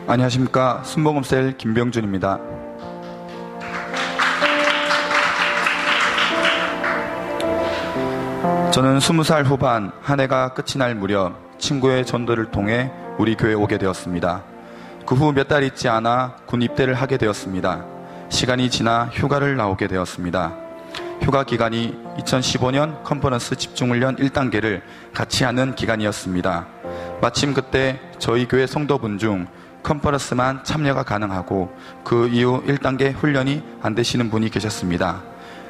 안녕하십니까. 순복음셀 김병준입니다. 저는 20살 후반 한 해가 끝이 날 무렵 친구의 전도를 통해 우리 교회에 오게 되었습니다. 그 후 몇 달 있지 않아 군 입대를 하게 되었습니다. 시간이 지나 휴가를 나오게 되었습니다. 휴가 기간이 2015년 컨퍼런스 집중훈련 1단계를 같이 하는 기간이었습니다. 마침 그때 저희 교회 성도분 중 컨퍼런스만 참여가 가능하고 그 이후 1단계 훈련이 안 되시는 분이 계셨습니다.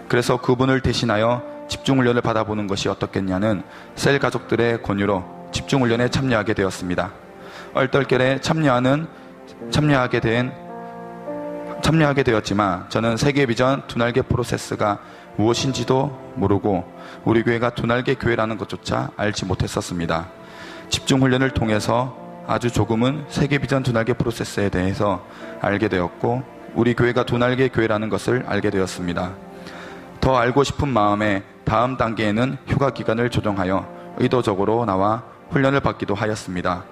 그래서 그분을 대신하여 집중훈련을 받아보는 것이 어떻겠냐는 셀 가족들의 권유로 집중훈련에 참여하게 되었습니다. 얼떨결에 참여하게 되었지만 저는 세계비전 두날개 프로세스가 무엇인지도 모르고 우리 교회가 두날개 교회라는 것조차 알지 못했었습니다. 집중훈련을 통해서 아주 조금은 세계비전 두날개 프로세스에 대해서 알게 되었고 우리 교회가 두날개 교회라는 것을 알게 되었습니다. 더 알고 싶은 마음에 다음 단계에는 휴가 기간을 조정하여 의도적으로 나와 훈련을 받기도 하였습니다.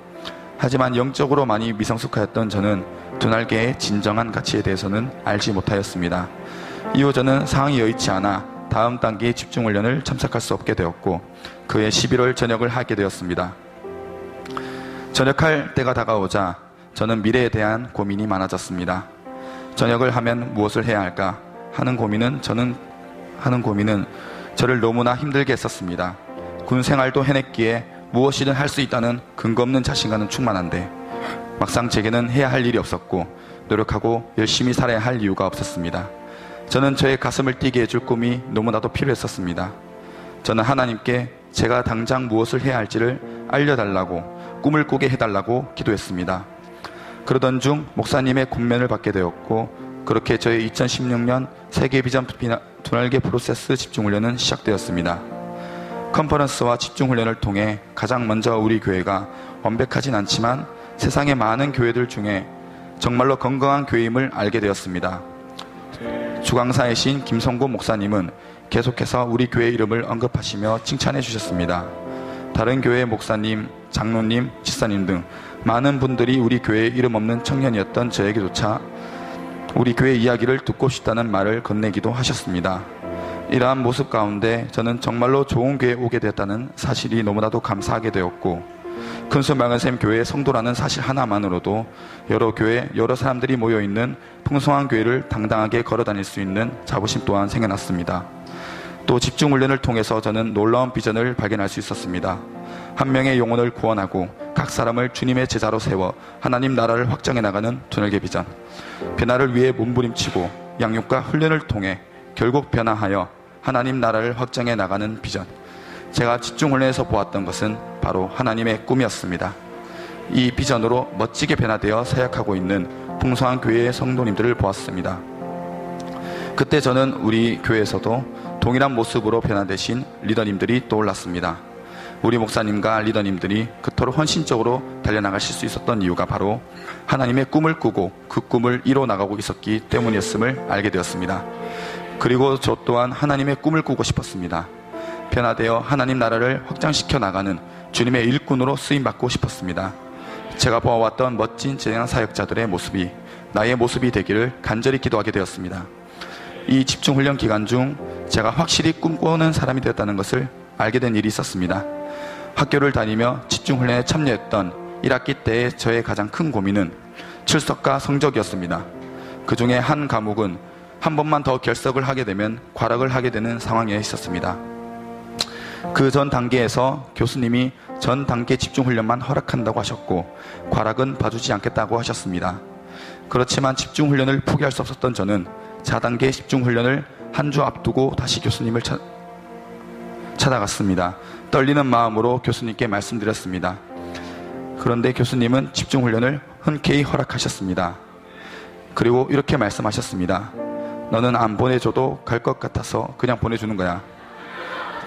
하지만 영적으로 많이 미성숙하였던 저는 두날개의 진정한 가치에 대해서는 알지 못하였습니다. 이후 저는 상황이 여의치 않아 다음 단계의 집중훈련을 참석할 수 없게 되었고 그해 11월 전역을 하게 되었습니다. 전역할 때가 다가오자 저는 미래에 대한 고민이 많아졌습니다. 전역을 하면 무엇을 해야 할까 하는 고민은 저를 너무나 힘들게 했었습니다. 군 생활도 해냈기에 무엇이든 할 수 있다는 근거 없는 자신감은 충만한데 막상 제게는 해야 할 일이 없었고 노력하고 열심히 살아야 할 이유가 없었습니다. 저는 저의 가슴을 뛰게 해줄 꿈이 너무나도 필요했었습니다. 저는 하나님께 제가 당장 무엇을 해야 할지를 알려달라고 꿈을 꾸게 해달라고 기도했습니다. 그러던 중 목사님의 권면을 받게 되었고 그렇게 저의 2016년 세계비전 두날개 프로세스 집중훈련은 시작되었습니다. 컨퍼런스와 집중훈련을 통해 가장 먼저 우리 교회가 완벽하진 않지만 세상의 많은 교회들 중에 정말로 건강한 교회임을 알게 되었습니다. 주강사이신 김성구 목사님은 계속해서 우리 교회 이름을 언급하시며 칭찬해 주셨습니다. 다른 교회 목사님, 장로님, 집사님 등 많은 분들이 우리 교회에 이름 없는 청년이었던 저에게조차 우리 교회 이야기를 듣고 싶다는 말을 건네기도 하셨습니다. 이러한 모습 가운데 저는 정말로 좋은 교회에 오게 됐다는 사실이 너무나도 감사하게 되었고 큰수명은샘 교회의 성도라는 사실 하나만으로도 여러 교회, 여러 사람들이 모여있는 풍성한 교회를 당당하게 걸어다닐 수 있는 자부심 또한 생겨났습니다. 또 집중훈련을 통해서 저는 놀라운 비전을 발견할 수 있었습니다. 한 명의 영혼을 구원하고 각 사람을 주님의 제자로 세워 하나님 나라를 확장해 나가는 두날개 비전. 변화를 위해 몸부림치고 양육과 훈련을 통해 결국 변화하여 하나님 나라를 확장해 나가는 비전. 제가 집중훈련에서 보았던 것은 바로 하나님의 꿈이었습니다. 이 비전으로 멋지게 변화되어 사역하고 있는 풍성한 교회의 성도님들을 보았습니다. 그때 저는 우리 교회에서도 동일한 모습으로 변화되신 리더님들이 떠올랐습니다. 우리 목사님과 리더님들이 그토록 헌신적으로 달려나가실 수 있었던 이유가 바로 하나님의 꿈을 꾸고 그 꿈을 이뤄 나가고 있었기 때문이었음을 알게 되었습니다. 그리고 저 또한 하나님의 꿈을 꾸고 싶었습니다. 변화되어 하나님 나라를 확장시켜 나가는 주님의 일꾼으로 쓰임받고 싶었습니다. 제가 보아왔던 멋진 재난 사역자들의 모습이 나의 모습이 되기를 간절히 기도하게 되었습니다. 이 집중훈련 기간 중 제가 확실히 꿈꾸는 사람이 되었다는 것을 알게 된 일이 있었습니다. 학교를 다니며 집중훈련에 참여했던 1학기 때의 저의 가장 큰 고민은 출석과 성적이었습니다. 그 중에 한 과목은 한 번만 더 결석을 하게 되면 과락을 하게 되는 상황에 있었습니다. 그 전 단계에서 교수님이 전 단계 집중훈련만 허락한다고 하셨고 과락은 봐주지 않겠다고 하셨습니다. 그렇지만 집중훈련을 포기할 수 없었던 저는 4단계 집중훈련을 한 주 앞두고 다시 교수님을 찾아갔습니다. 떨리는 마음으로 교수님께 말씀드렸습니다. 그런데 교수님은 집중훈련을 흔쾌히 허락하셨습니다. 그리고 이렇게 말씀하셨습니다. 너는 안 보내줘도 갈 것 같아서 그냥 보내주는 거야.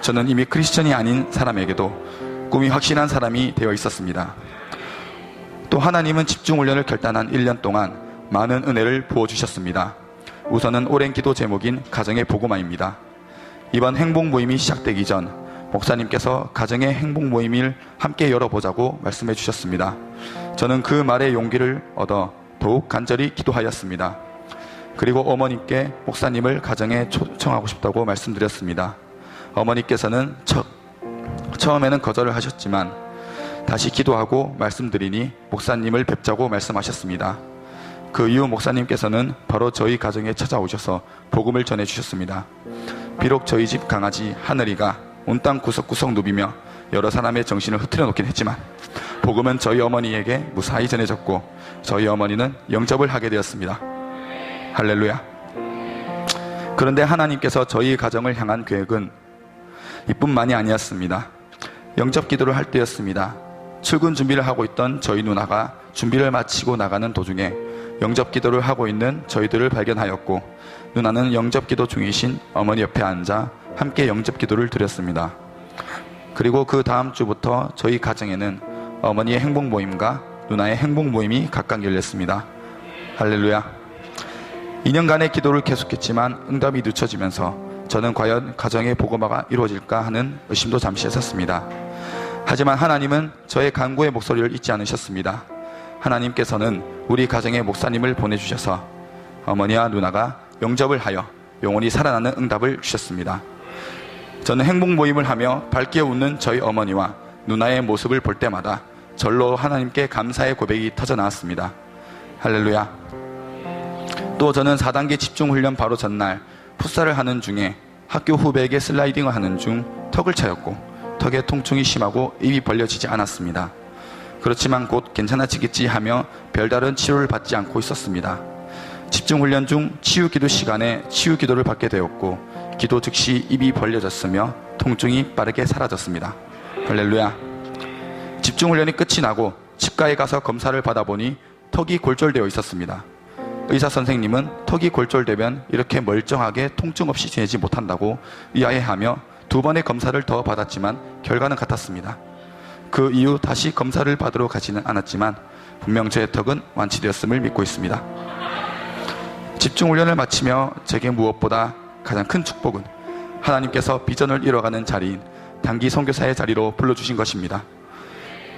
저는 이미 크리스천이 아닌 사람에게도 꿈이 확실한 사람이 되어 있었습니다. 또 하나님은 집중훈련을 결단한 1년 동안 많은 은혜를 부어주셨습니다. 우선은 오랜 기도 제목인 가정의 복음화입니다. 이번 행복 모임이 시작되기 전 목사님께서 가정의 행복 모임을 함께 열어보자고 말씀해 주셨습니다. 저는 그 말에 용기를 얻어 더욱 간절히 기도하였습니다. 그리고 어머니께 목사님을 가정에 초청하고 싶다고 말씀드렸습니다. 어머니께서는 처음에는 거절을 하셨지만 다시 기도하고 말씀드리니 목사님을 뵙자고 말씀하셨습니다. 그 이후 목사님께서는 바로 저희 가정에 찾아오셔서 복음을 전해주셨습니다. 비록 저희 집 강아지 하늘이가 온 땅 구석구석 누비며 여러 사람의 정신을 흐트려 놓긴 했지만 복음은 저희 어머니에게 무사히 전해졌고 저희 어머니는 영접을 하게 되었습니다. 할렐루야. 그런데 하나님께서 저희 가정을 향한 계획은 이뿐만이 아니었습니다. 영접 기도를 할 때였습니다. 출근 준비를 하고 있던 저희 누나가 준비를 마치고 나가는 도중에 영접 기도를 하고 있는 저희들을 발견하였고 누나는 영접 기도 중이신 어머니 옆에 앉아 함께 영접 기도를 드렸습니다. 그리고 그 다음 주부터 저희 가정에는 어머니의 행복 모임과 누나의 행복 모임이 각각 열렸습니다. 할렐루야. 2년간의 기도를 계속했지만 응답이 늦춰지면서 저는 과연 가정의 복음화가 이루어질까 하는 의심도 잠시 했었습니다. 하지만 하나님은 저의 간구의 목소리를 잊지 않으셨습니다. 하나님께서는 우리 가정에 목사님을 보내주셔서 어머니와 누나가 영접을 하여 영원히 살아나는 응답을 주셨습니다. 저는 행복 모임을 하며 밝게 웃는 저희 어머니와 누나의 모습을 볼 때마다 절로 하나님께 감사의 고백이 터져 나왔습니다. 할렐루야. 또 저는 4단계 집중훈련 바로 전날 풋살을 하는 중에 학교 후배에게 슬라이딩을 하는 중 턱을 차였고 턱에 통증이 심하고 입이 벌려지지 않았습니다. 그렇지만 곧 괜찮아지겠지 하며 별다른 치료를 받지 않고 있었습니다. 집중훈련 중 치유기도 시간에 치유기도를 받게 되었고 기도 즉시 입이 벌려졌으며 통증이 빠르게 사라졌습니다. 할렐루야. 집중훈련이 끝이 나고 치과에 가서 검사를 받아보니 턱이 골절되어 있었습니다. 의사 선생님은 턱이 골절되면 이렇게 멀쩡하게 통증 없이 지내지 못한다고 의아해하며 2번의 검사를 더 받았지만 결과는 같았습니다. 그 이후 다시 검사를 받으러 가지는 않았지만 분명 제 턱은 완치되었음을 믿고 있습니다. 집중훈련을 마치며 제게 무엇보다 가장 큰 축복은 하나님께서 비전을 이뤄가는 자리인 단기 선교사의 자리로 불러주신 것입니다.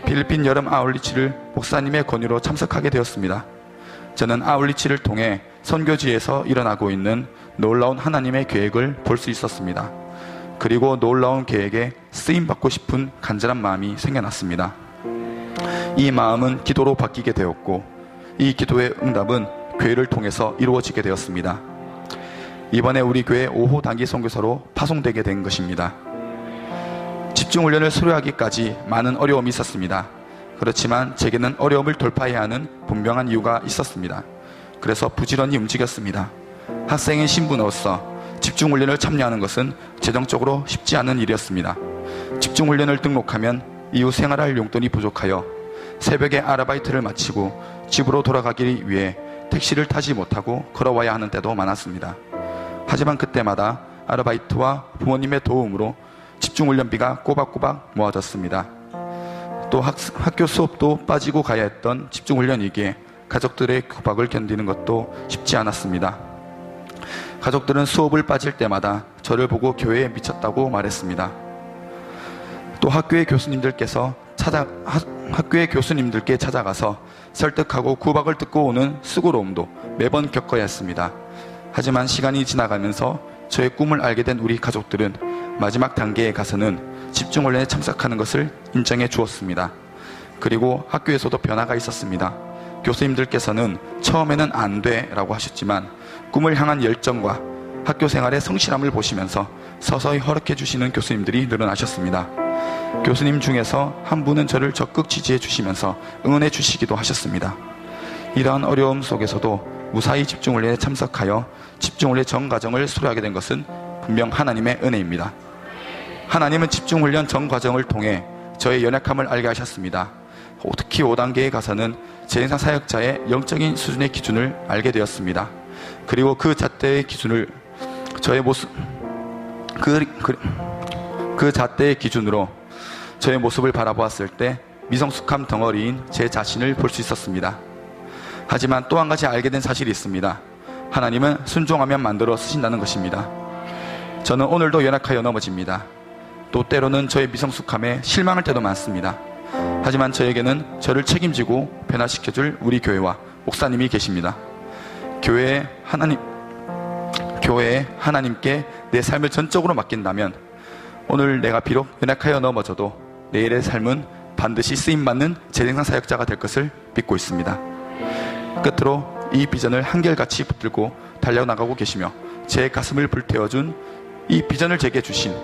필리핀 여름 아울리치를 목사님의 권유로 참석하게 되었습니다. 저는 아울리치를 통해 선교지에서 일어나고 있는 놀라운 하나님의 계획을 볼 수 있었습니다. 그리고 놀라운 계획에 쓰임받고 싶은 간절한 마음이 생겨났습니다. 이 마음은 기도로 바뀌게 되었고 이 기도의 응답은 교회를 통해서 이루어지게 되었습니다. 이번에 우리 교회 5호 단기 선교사로 파송되게 된 것입니다. 집중훈련을 수료하기까지 많은 어려움이 있었습니다. 그렇지만 제게는 어려움을 돌파해야 하는 분명한 이유가 있었습니다. 그래서 부지런히 움직였습니다. 학생의 신분으로서 집중훈련을 참여하는 것은 재정적으로 쉽지 않은 일이었습니다. 집중훈련을 등록하면 이후 생활할 용돈이 부족하여 새벽에 아르바이트를 마치고 집으로 돌아가기 위해 택시를 타지 못하고 걸어와야 하는 때도 많았습니다. 하지만 그때마다 아르바이트와 부모님의 도움으로 집중훈련비가 꼬박꼬박 모아졌습니다. 또 학교 수업도 빠지고 가야 했던 집중훈련이기에 가족들의 구박을 견디는 것도 쉽지 않았습니다. 가족들은 수업을 빠질 때마다 저를 보고 교회에 미쳤다고 말했습니다. 또 학교의 교수님들께 찾아가서 설득하고 구박을 듣고 오는 수고로움도 매번 겪어야 했습니다. 하지만 시간이 지나가면서 저의 꿈을 알게 된 우리 가족들은 마지막 단계에 가서는 집중훈련에 참석하는 것을 인정해 주었습니다. 그리고 학교에서도 변화가 있었습니다. 교수님들께서는 처음에는 안 돼 라고 하셨지만 꿈을 향한 열정과 학교 생활의 성실함을 보시면서 서서히 허락해 주시는 교수님들이 늘어나셨습니다. 교수님 중에서 한 분은 저를 적극 지지해 주시면서 응원해 주시기도 하셨습니다. 이러한 어려움 속에서도 무사히 집중훈련에 참석하여 집중훈련 전 과정을 수료하게 된 것은 분명 하나님의 은혜입니다. 하나님은 집중훈련 전 과정을 통해 저의 연약함을 알게 하셨습니다. 특히 5단계에 가서는 재생산 사역자의 영적인 수준의 기준을 알게 되었습니다. 그리고 그 잣대의 기준을 저의 모습 그 잣대의 기준으로 저의 모습을 바라보았을 때 미성숙함 덩어리인 제 자신을 볼 수 있었습니다. 하지만 또 한 가지 알게 된 사실이 있습니다. 하나님은 순종하면 만들어 쓰신다는 것입니다. 저는 오늘도 연약하여 넘어집니다. 또 때로는 저의 미성숙함에 실망할 때도 많습니다. 하지만 저에게는 저를 책임지고 변화시켜줄 우리 교회와 목사님이 계십니다. 교회에 하나님께 내 삶을 전적으로 맡긴다면 오늘 내가 비록 연약하여 넘어져도 내일의 삶은 반드시 쓰임받는 재생산 사역자가 될 것을 믿고 있습니다. 끝으로 이 비전을 한결같이 붙들고 달려나가고 계시며 제 가슴을 불태워준 이 비전을 제게 주신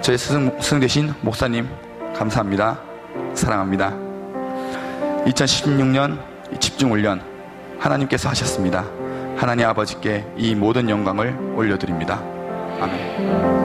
저의 스승 되신 목사님 감사합니다. 사랑합니다. 2016년 집중훈련 하나님께서 하셨습니다. 하나님 아버지께 이 모든 영광을 올려드립니다. 아멘.